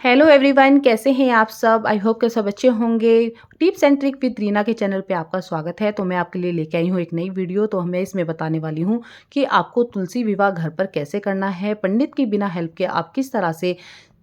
Hello everyone, कैसे हैं आप सब। आई होप के सब अच्छे होंगे। Tips and trick with Reena के चैनल पे आपका स्वागत है। तो मैं आपके लिए लेके आई हूँ एक नई वीडियो। तो मैं इसमें बताने वाली हूँ कि आपको तुलसी विवाह घर पर कैसे करना है। पंडित की बिना हेल्प के आप किस तरह से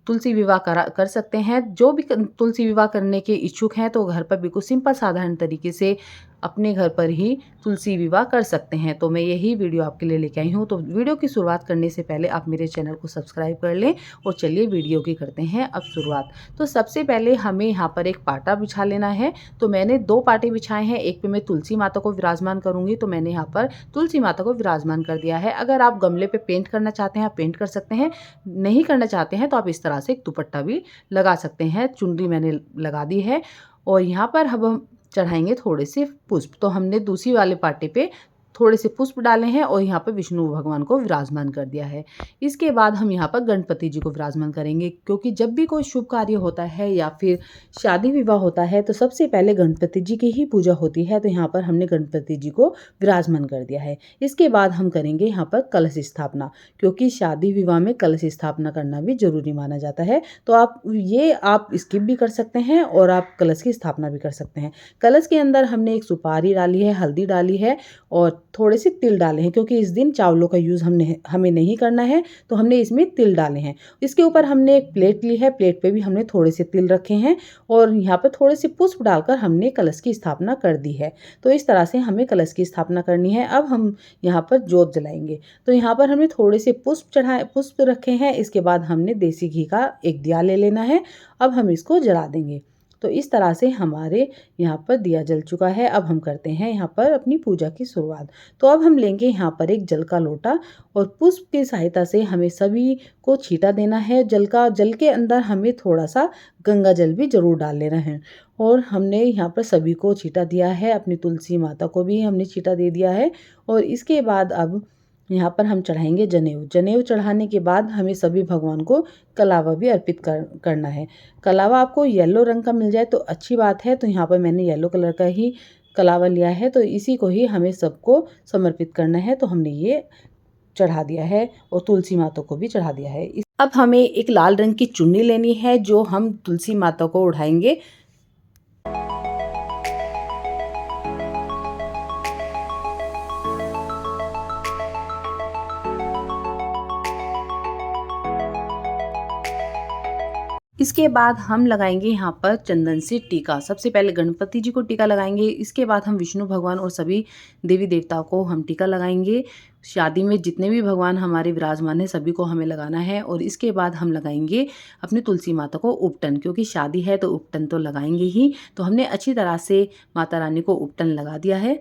तुलसी विवाह कर सकते हैं। जो भी तुलसी विवाह करने के इच्छुक हैं तो घर पर बिल्कुल सिंपल साधारण तरीके से अपने घर पर ही तुलसी विवाह कर सकते हैं। तो मैं यही वीडियो आपके लिए लेके आई हूँ। तो वीडियो की शुरुआत करने से पहले आप मेरे चैनल को सब्सक्राइब कर लें और चलिए वीडियो की करते हैं अब शुरुआत। तो सबसे पहले हमें यहाँ पर एक पाटा बिछा लेना है। तो मैंने 2 पाटे बिछाए हैं। एक पे मैं तुलसी माता को विराजमान करूँगी, तो मैंने यहाँ पर तुलसी माता को विराजमान कर दिया है। अगर आप गमले पे पेंट करना चाहते हैं आप पेंट कर सकते हैं, नहीं करना चाहते हैं तो आप इस तरह से एक दुपट्टा भी लगा सकते हैं। चुनरी मैंने लगा दी है और यहाँ पर अब हम चढ़ाएंगे थोड़े से पुष्प। तो हमने दूसरी वाले पाटे पे थोड़े से पुष्प डाले हैं और यहाँ पर विष्णु भगवान को विराजमान कर दिया है। इसके बाद हम यहाँ पर गणपति जी को विराजमान करेंगे, क्योंकि जब भी कोई शुभ कार्य होता है या फिर शादी विवाह होता है तो सबसे पहले गणपति जी की ही पूजा होती है। तो यहाँ पर हमने गणपति जी को विराजमान कर दिया है। इसके बाद हम करेंगे यहाँ पर कलश स्थापना, क्योंकि शादी विवाह में कलश स्थापना करना भी जरूरी माना जाता है। तो आप स्किप भी कर सकते हैं और आप कलश की स्थापना भी कर सकते हैं। कलश के अंदर हमने एक सुपारी डाली है, हल्दी डाली है और थोड़े से तिल डाले हैं, क्योंकि इस दिन चावलों का यूज़ हमें नहीं करना है। तो हमने इसमें तिल डाले हैं। इसके ऊपर हमने एक प्लेट ली है, प्लेट पे भी हमने थोड़े से तिल रखे हैं और यहाँ पर थोड़े से पुष्प डालकर हमने कलश की स्थापना कर दी है। तो इस तरह से हमें कलश की स्थापना करनी है। अब हम यहाँ पर जोत जलाएंगे। तो यहाँ पर हमने थोड़े से पुष्प रखे हैं। इसके बाद हमने देसी घी का एक दिया ले लेना है। अब हम इसको जला देंगे। तो इस तरह से हमारे यहाँ पर दिया जल चुका है। अब हम करते हैं यहाँ पर अपनी पूजा की शुरुआत। तो अब हम लेंगे यहाँ पर एक जल का लोटा और पुष्प की सहायता से हमें सभी को छींटा देना है। जल के अंदर हमें थोड़ा सा गंगा जल भी जरूर डाल लेना है। और हमने यहाँ पर सभी को छींटा दिया है, अपनी तुलसी माता को भी हमने छींटा दे दिया है। और इसके बाद अब यहाँ पर हम चढ़ाएंगे जनेऊ। जनेऊ चढ़ाने के बाद हमें सभी भगवान को कलावा भी अर्पित करना है। कलावा आपको येलो रंग का मिल जाए तो अच्छी बात है। तो यहाँ पर मैंने येलो कलर का ही कलावा लिया है। तो इसी को ही हमें सबको समर्पित करना है। तो हमने ये चढ़ा दिया है और तुलसी माता को भी चढ़ा दिया है। अब हमें एक लाल रंग की चुन्नी लेनी है जो हम तुलसी माता को उठाएंगे। इसके बाद हम लगाएंगे यहाँ पर चंदन से टीका। सबसे पहले गणपति जी को टीका लगाएंगे। इसके बाद हम विष्णु भगवान और सभी देवी देवताओं को हम टीका लगाएंगे। शादी में जितने भी भगवान हमारे विराजमान हैं सभी को हमें लगाना है। और इसके बाद हम लगाएंगे अपनी तुलसी माता को उपटन, क्योंकि शादी है तो उपटन तो लगाएंगे ही। तो हमने अच्छी तरह से माता रानी को उपटन लगा दिया है।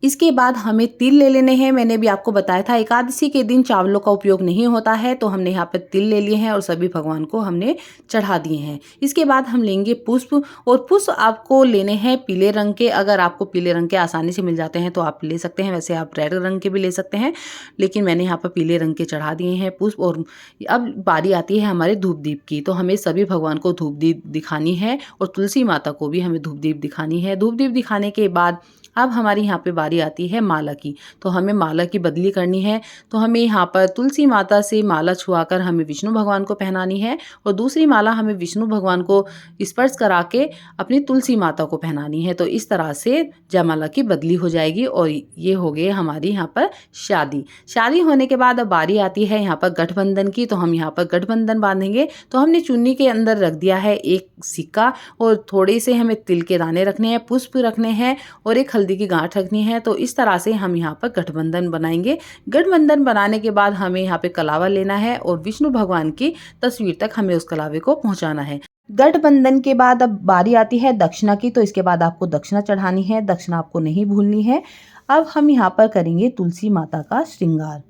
इसके बाद हमें तिल ले लेने हैं। मैंने भी आपको बताया था एकादशी के दिन चावलों का उपयोग नहीं होता है। तो हमने यहाँ पर तिल ले लिए हैं और सभी भगवान को हमने चढ़ा दिए हैं। इसके बाद हम लेंगे पुष्प, और पुष्प आपको लेने हैं पीले रंग के। अगर आपको पीले रंग के आसानी से मिल जाते हैं तो आप ले सकते हैं, वैसे आप रेड रंग के भी ले सकते हैं, लेकिन मैंने यहाँ पर पीले रंग के चढ़ा दिए हैं पुष्प। और अब बारी आती है हमारे धूप दीप की। तो हमें सभी भगवान को धूप दीप दिखानी है और तुलसी माता को भी हमें धूप दीप दिखानी है। धूप दीप दिखाने के बाद अब हमारी यहाँ पे बारी आती है माला की। तो हमें माला की बदली करनी है। तो हमें यहाँ पर तुलसी माता से माला छुआकर हमें विष्णु भगवान को पहनानी है और दूसरी माला हमें विष्णु भगवान को स्पर्श करा के अपनी तुलसी माता को पहनानी है। तो इस तरह से जयमाला की बदली हो जाएगी। और ये हो गए हमारी यहाँ पर शादी होने के बाद अब बारी आती है यहाँ पर गठबंधन की। तो हम यहाँ पर गठबंधन बांधेंगे। तो हमने चुन्नी के अंदर रख दिया है एक सिक्का और थोड़े से हमें तिल के दाने रखने हैं, पुष्प रखने हैं और एक हल्दी की गांठ रखनी है। तो इस तरह से हम यहाँ पर गठबंधन बनाएंगे। गठबंधन बनाने के बाद हमें यहाँ पे कलावा लेना है और विष्णु भगवान की तस्वीर तक हमें उस कलावे को पहुंचाना है। गठबंधन के बाद अब बारी आती है दक्षिणा की। तो इसके बाद आपको दक्षिणा चढ़ानी है, दक्षिणा आपको नहीं भूलनी है। अब हम यहाँ पर करेंगे तुलसी माता का श्रृंगार।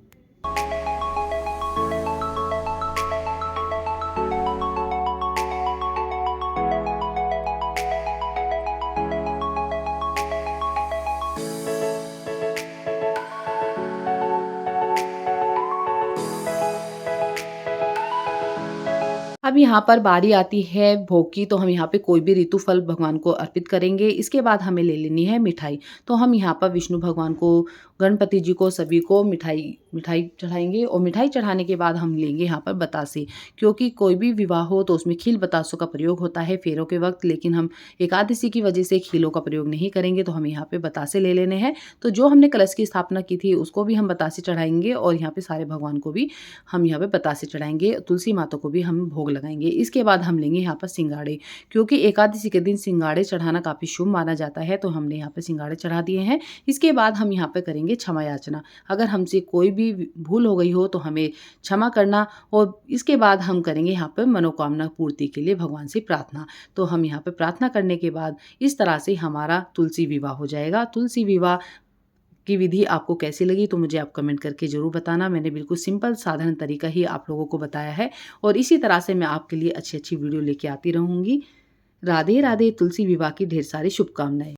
अब यहाँ पर बारी आती है भोग की, तो हम यहाँ पे कोई भी ऋतु फल भगवान को अर्पित करेंगे। इसके बाद हमें ले लेनी है मिठाई। तो हम यहाँ पर विष्णु भगवान को, गणपति जी को, सभी को मिठाई मिठाई चढ़ाएँगे और मिठाई चढ़ाने के बाद हम लेंगे यहाँ पर बतासे। क्योंकि कोई भी विवाह हो तो उसमें खील बतासों का प्रयोग होता है फेरों के वक़्त, लेकिन हम एकादशी की वजह से खीलों का प्रयोग नहीं करेंगे, तो हम यहाँ पे बतासे ले लेने हैं। तो जो हमने कलश की स्थापना की थी उसको भी हम बतासे चढ़ाएँगे और यहाँ पे सारे भगवान को भी हम यहाँ पे बतासे चढ़ाएँगे, तुलसी माता को भी हम भोग लगाएँगे। इसके बाद हम लेंगे यहाँ पर सिंगाड़े, क्योंकि एकादशी के दिन सिंगाड़े चढ़ाना काफ़ी शुभ माना जाता है, तो हमने यहाँ पे सिंगाड़े चढ़ा दिए हैं। इसके बाद हम यहाँ पे करेंगे क्षमा याचना। अगर हमसे कोई भी भूल हो गई हो तो हमें क्षमा करना, और इसके बाद हम करेंगे यहाँ पे मनोकामना पूर्ति के लिए भगवान से प्रार्थना। तो हम यहाँ पे प्रार्थना करने के बाद इस तरह से हमारा तुलसी विवाह हो जाएगा। तुलसी विवाह की विधि आपको कैसी लगी तो मुझे आप कमेंट करके ज़रूर बताना। मैंने बिल्कुल सिंपल साधारण तरीका ही आप लोगों को बताया है, और इसी तरह से मैं आपके लिए अच्छी-अच्छी वीडियो लेके आती रहूँगी। राधे राधे। तुलसी विवाह की ढेर सारी शुभकामनाएँ।